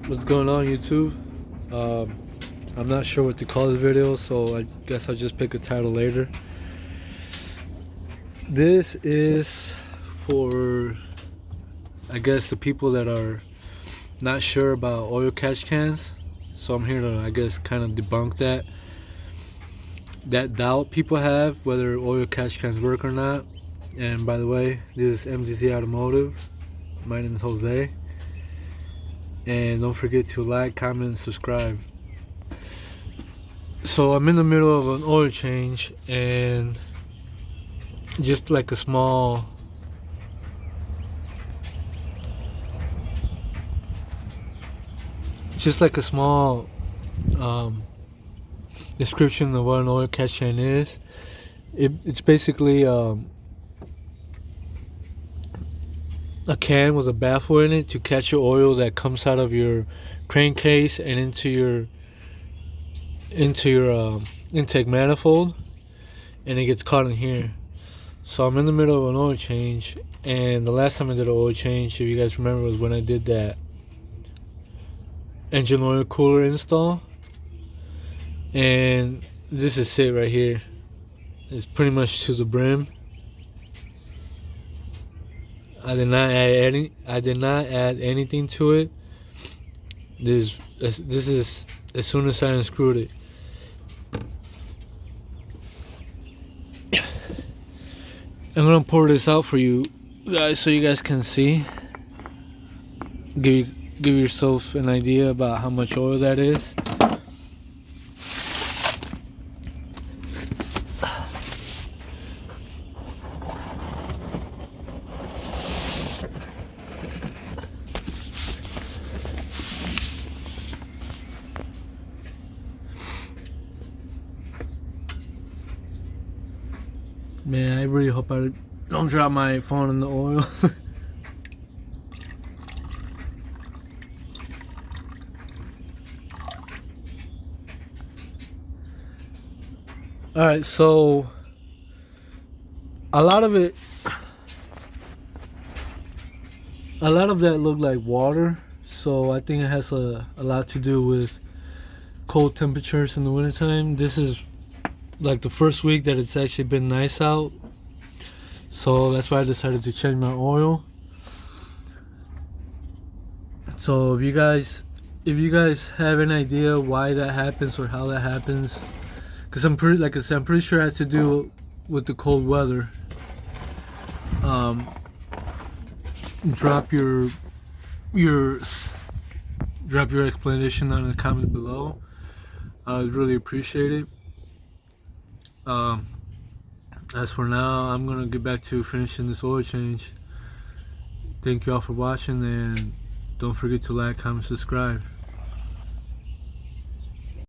What's going on, YouTube? Um, I'm not sure what to call this video, so I guess I'll just pick a title later. This is for, I guess, the people that are not sure about oil catch cans. So I'm here to, I guess, kind of debunk that doubt people have whether oil catch cans work or not. And by the way, this is MDZ Automotive. My name is Jose. And don't forget to like, comment, and subscribe. So I'm in the middle of an oil change, and just like a small description of what an oil catch can is. It's basically a can with a baffle in it to catch your oil that comes out of your crankcase and into your intake manifold, and it gets caught in here. So I'm in the middle of an oil change, and the last time I did an oil change, if you guys remember, was when I did that engine oil cooler install. And this is it right here. It's pretty much to the brim. I did not add anything to it. This is as soon as I unscrewed it. I'm gonna pour this out for you guys so you guys can see. Give yourself an idea about how much oil that is. Man, I really hope I don't drop my phone in the oil. Alright, so a lot of that looked like water, so I think it has a lot to do with cold temperatures in the wintertime. This is like the first week that it's actually been nice out, so that's why I decided to change my oil. So if you guys have any idea why that happens or how that happens, because I'm pretty sure it has to do with the cold weather. Drop your explanation down in the comments below. I would really appreciate it. As for now, I'm gonna get back to finishing this oil change. Thank you all for watching, and don't forget to like, comment, subscribe.